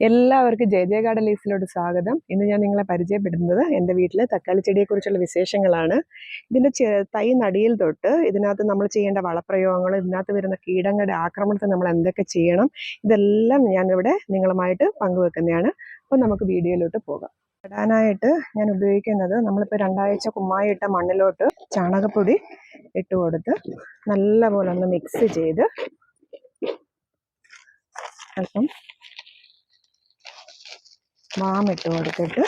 എല്ലാവർക്കും J garden ലീഫിലോട്ട് സ്വാഗതം. ഇന്ന് ഞാൻ നിങ്ങളെ പരിചയപ്പെടുത്തുന്നത് എൻ്റെ വീട്ടിലെ തക്കാളി ചെടിയെക്കുറിച്ചുള്ള വിശേഷങ്ങളാണ്. ഇതിൻ്റെ തൈ നടിയിൽ തൊട്ട് ഇതിനകത്ത് നമ്മൾ ചെയ്യേണ്ട വളപ്രയോഗങ്ങൾ, ഇതിനകത്ത് വരുന്ന കീടങ്ങളുടെ ആക്രമണത്തെ നമ്മൾ എന്തൊക്കെ ചെയ്യണം, ഇതെല്ലാം ഞാനിവിടെ നിങ്ങളുമായിട്ട് പങ്കുവെക്കുന്നതാണ്. അപ്പോൾ നമുക്ക് വീഡിയോയിലോട്ട് പോകാം. ഇടാനായിട്ട് ഞാൻ ഉപയോഗിക്കുന്നത്, നമ്മളിപ്പോൾ 2 ആഴ്ച കുമ്മായി ഇട്ട മണ്ണിലോട്ട് ചാണകപ്പൊടി ഇട്ട് കൊടുത്ത് നല്ലപോലെ ഒന്ന് മിക്സ് ചെയ്ത് അല്പം വാമിട്ട് കൊടുത്തിട്ട്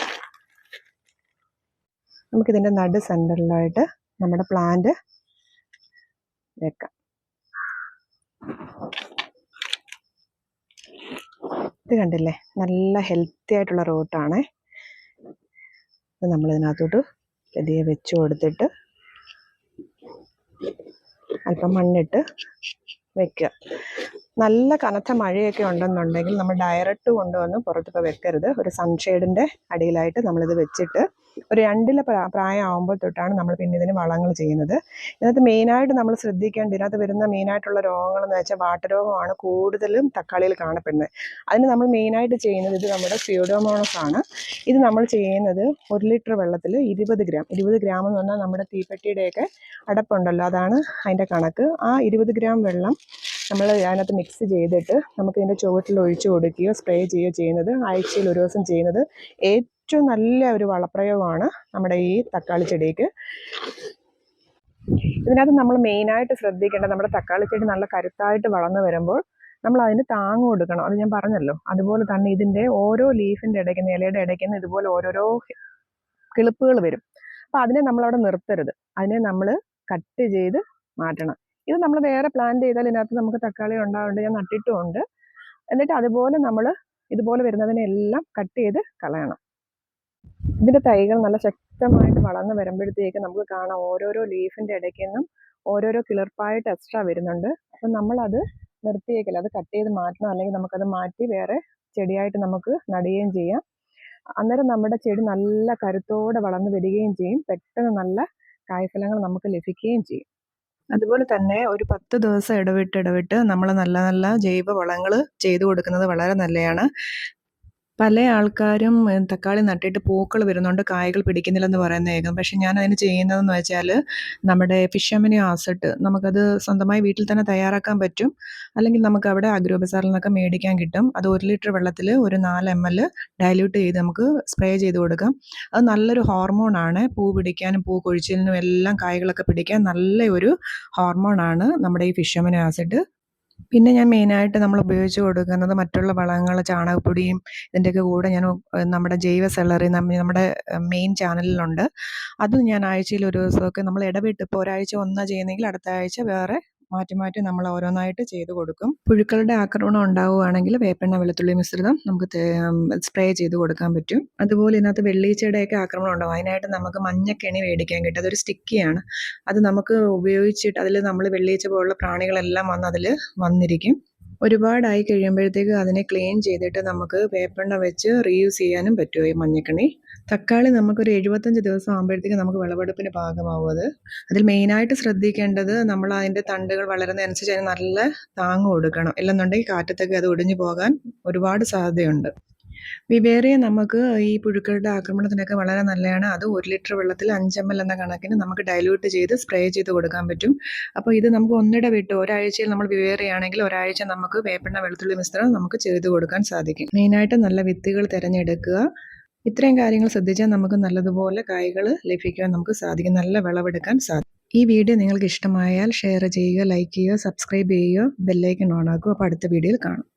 നമുക്കിതിൻ്റെ നടു സെൻറ്ററിലായിട്ട് നമ്മുടെ പ്ലാന്റ് വെക്കാം. ഇത് കണ്ടില്ലേ, നല്ല ഹെൽത്തി ആയിട്ടുള്ള റൂട്ടാണ്. ഇത് നമ്മളിതിനകത്തോട്ട് പതിയെ വെച്ച് കൊടുത്തിട്ട് അല്പം മണ്ണിട്ട് വെക്കുക. നല്ല കനത്ത മഴയൊക്കെ ഉണ്ടെന്നുണ്ടെങ്കിൽ നമ്മൾ ഡയറക്റ്റ് കൊണ്ടുവന്ന് പുറത്തിപ്പോൾ വെക്കരുത്. ഒരു സൺഷെയ്ഡിൻ്റെ അടിയിലായിട്ട് നമ്മളിത് വെച്ചിട്ട് ഒരു 2 പ്രായമാകുമ്പോൾ തൊട്ടാണ് നമ്മൾ പിന്നെ ഇതിന് വളങ്ങൾ ചെയ്യുന്നത്. ഇതിനകത്ത് മെയിനായിട്ട് നമ്മൾ ശ്രദ്ധിക്കേണ്ടത്, ഇതിനകത്ത് വരുന്ന മെയിനായിട്ടുള്ള രോഗങ്ങളെന്ന് വെച്ചാൽ വാട്ടരോഗമാണ് കൂടുതലും തക്കാളിയിൽ കാണപ്പെടുന്നത്. അതിന് നമ്മൾ മെയിനായിട്ട് ചെയ്യുന്നത്, ഇത് നമ്മുടെ സ്യൂഡോമോണസ് ആണ്. ഇത് നമ്മൾ ചെയ്യുന്നത് 1 ലിറ്റർ വെള്ളത്തിൽ 20 ഗ്രാം എന്ന് പറഞ്ഞാൽ നമ്മുടെ തീപ്പെട്ടിയുടെയൊക്കെ അടപ്പുണ്ടല്ലോ, അതാണ് അതിൻ്റെ കണക്ക്. ആ 20 ഗ്രാം വെള്ളം നമ്മൾ അതിനകത്ത് മിക്സ് ചെയ്തിട്ട് നമുക്കിതിൻ്റെ ചുവട്ടിൽ ഒഴിച്ചു കൊടുക്കുകയോ സ്പ്രേ ചെയ്യുകയോ ചെയ്യുന്നത്, ആഴ്ചയിൽ 1 ദിവസം ചെയ്യുന്നത് ഏറ്റവും നല്ല ഒരു വളപ്രയോഗമാണ് നമ്മുടെ ഈ തക്കാളി ചെടിക്ക്. ഇതിനകത്ത് നമ്മൾ മെയിനായിട്ട് ശ്രദ്ധിക്കേണ്ടത്, നമ്മുടെ തക്കാളി ചെടി നല്ല കരുത്തായിട്ട് വളർന്നു വരുമ്പോൾ നമ്മൾ അതിന് താങ്ങ് കൊടുക്കണം. അത് ഞാൻ പറഞ്ഞല്ലോ. അതുപോലെ തന്നെ ഇതിൻ്റെ ഓരോ ലീഫിൻ്റെ ഇടയ്ക്ക്, ഇലയുടെ ഇടയ്ക്ക് നിന്ന് ഇതുപോലെ ഓരോരോ കിളിപ്പുകൾ വരും. അപ്പോൾ അതിനെ നമ്മളവിടെ നിർത്തരുത്, അതിനെ നമ്മൾ കട്ട് ചെയ്ത് മാറ്റണം. ഇത് നമ്മൾ വേറെ പ്ലാന്റ് ചെയ്താൽ ഇതിനകത്ത് നമുക്ക് തക്കാളി ഉണ്ടാവുന്നുണ്ട്, ഞാൻ നട്ടിട്ടുമുണ്ട്. എന്നിട്ട് അതുപോലെ നമ്മൾ ഇതുപോലെ വരുന്നതിനെല്ലാം കട്ട് ചെയ്ത് കളയണം. ഇതിൻ്റെ തൈകൾ നല്ല ശക്തമായിട്ട് വളർന്ന് വരുമ്പോഴത്തേക്ക് നമുക്ക് കാണാം ഓരോരോ ലീഫിൻ്റെ ഇടയ്ക്ക് നിന്നും ഓരോരോ കിളിർപ്പായിട്ട് എക്സ്ട്രാ വരുന്നുണ്ട്. അപ്പം നമ്മളത് നിർത്തിയേക്കില്ല, അത് കട്ട് ചെയ്ത് മാറ്റണം. അല്ലെങ്കിൽ നമുക്കത് മാറ്റി വേറെ ചെടിയായിട്ട് നമുക്ക് നടുകയും ചെയ്യാം. അന്നേരം നമ്മുടെ ചെടി നല്ല കരുത്തോടെ വളർന്നു വരികയും ചെയ്യും, പെട്ടെന്ന് നല്ല കായ്ഫലങ്ങൾ നമുക്ക് ലഭിക്കുകയും ചെയ്യും. അതുപോലെ തന്നെ ഒരു 10 ദിവസം ഇടവിട്ട് നമ്മൾ നല്ല നല്ല ജൈവ വളങ്ങൾ ചെയ്തു കൊടുക്കുന്നത് വളരെ നല്ലതാണ്. പല ആൾക്കാരും തക്കാളി നട്ടിട്ട് പൂക്കൾ വരുന്നുണ്ട്, കായ്കൾ പിടിക്കുന്നില്ലെന്ന് പറയുന്നേക്കും. പക്ഷെ ഞാൻ അതിന് ചെയ്യുന്നതെന്ന് വെച്ചാൽ, നമ്മുടെ ഫിഷ് ആസിഡ് നമുക്കത് സ്വന്തമായി വീട്ടിൽ തന്നെ തയ്യാറാക്കാൻ പറ്റും. അല്ലെങ്കിൽ നമുക്ക് അവിടെ അഗ്രോ ബസാറിൽ നിന്നൊക്കെ മേടിക്കാൻ കിട്ടും. അത് 1 ലിറ്റർ വെള്ളത്തിൽ ഒരു 4 ml ഡൈല്യൂട്ട് ചെയ്ത് നമുക്ക് സ്പ്രേ ചെയ്ത് കൊടുക്കാം. അത് നല്ലൊരു ഹോർമോണാണ്. പൂ പിടിക്കാനും പൂ കൊഴിച്ചിലിനും എല്ലാം കായ്കളൊക്കെ പിടിക്കാൻ നല്ല ഒരു ഹോർമോണാണ് നമ്മുടെ ഈ ഫിഷ് ആസിഡ്. പിന്നെ ഞാൻ മെയിനായിട്ട് നമ്മൾ ഉപയോഗിച്ച് കൊടുക്കുന്നത് മറ്റുള്ള വളങ്ങൾ, ചാണകപ്പൊടിയും ഇതിൻ്റെയൊക്കെ കൂടെ ഞാൻ നമ്മുടെ ജൈവ സെല്ലറി നമ്മുടെ മെയിൻ ചാനലിലുണ്ട്. അത് ഞാൻ ആഴ്ചയിൽ 1 ദിവസമൊക്കെ നമ്മൾ ഇടവിട്ട്, ഇപ്പോൾ ഒരാഴ്ച ഒന്നാണ് ചെയ്യുന്നതെങ്കിൽ അടുത്ത ആഴ്ച വേറെ മാറ്റി നമ്മൾ ഓരോന്നായിട്ട് ചെയ്ത് കൊടുക്കും. പുഴുക്കളുടെ ആക്രമണം ഉണ്ടാവുകയാണെങ്കിൽ വേപ്പെണ്ണ വെളുത്തുള്ളി മിശ്രിതം നമുക്ക് സ്പ്രേ ചെയ്ത് കൊടുക്കാൻ പറ്റും. അതുപോലെ ഇതിനകത്ത് വെള്ളീച്ചയുടെയൊക്കെ ആക്രമണം ഉണ്ടാവും. അതിനായിട്ട് നമുക്ക് മഞ്ഞക്കെണി മേടിക്കാൻ കിട്ടും. അതൊരു സ്റ്റിക്കിയാണ്. അത് നമുക്ക് ഉപയോഗിച്ചിട്ട് അതിൽ നമ്മൾ വെള്ളീച്ച പോലുള്ള പ്രാണികളെല്ലാം അതിൽ വന്നിരിക്കും. ഒരുപാടായി കഴിയുമ്പോഴത്തേക്ക് അതിനെ ക്ലീൻ ചെയ്തിട്ട് നമുക്ക് വേപ്പെണ്ണ വെച്ച് റീയൂസ് ചെയ്യാനും പറ്റുമോ ഈ മഞ്ഞക്കെണ്ണി. തക്കാളി നമുക്കൊരു 75 ദിവസം ആകുമ്പോഴത്തേക്ക് നമുക്ക് വിളവെടുപ്പിന് പാകമാവും. അതിൽ മെയിനായിട്ട് ശ്രദ്ധിക്കേണ്ടത്, നമ്മൾ അതിൻ്റെ തണ്ടുകൾ വളരുന്നതനുസരിച്ച് അതിന് നല്ല താങ്ങ് കൊടുക്കണം. ഇല്ലെന്നുണ്ടെങ്കിൽ കാറ്റത്തൊക്കെ അത് ഒടിഞ്ഞു പോകാൻ ഒരുപാട് സാധ്യതയുണ്ട്. വിവേറിയ നമുക്ക് ഈ പുഴുക്കളുടെ ആക്രമണത്തിനൊക്കെ വളരെ നല്ലതാണ്. അത് 1 ലിറ്റർ വെള്ളത്തിൽ 5 ml എന്ന കണക്കിന് നമുക്ക് ഡൈല്യൂട്ട് ചെയ്ത് സ്പ്രേ ചെയ്ത് കൊടുക്കാൻ പറ്റും. അപ്പോൾ ഇത് നമുക്ക് ഒന്നിടവിട്ട്, ഒരാഴ്ചയിൽ നമ്മൾ വിവേറിയാണെങ്കിൽ ഒരാഴ്ച നമുക്ക് വേപ്പെണ്ണ വെളുത്തുള്ളി മിശ്രിതം നമുക്ക് ചെയ്ത് കൊടുക്കാൻ സാധിക്കും. മെയിനായിട്ട് നല്ല വിത്തുകൾ തിരഞ്ഞെടുക്കുക. ഇത്രയും കാര്യങ്ങൾ ശ്രദ്ധിച്ചാൽ നമുക്ക് നല്ലതുപോലെ കായ്കൾ ലഭിക്കാൻ നമുക്ക് സാധിക്കും, നല്ല വിളവെടുക്കാൻ സാധിക്കും. ഈ വീഡിയോ നിങ്ങൾക്ക് ഇഷ്ടമായാൽ ഷെയർ ചെയ്യുക, ലൈക്ക് ചെയ്യുക, സബ്സ്ക്രൈബ് ചെയ്യുക, ബെല്ലൈക്കൺ ഓൺ ആക്കുക. അപ്പോൾ അടുത്ത വീഡിയോയിൽ കാണാം.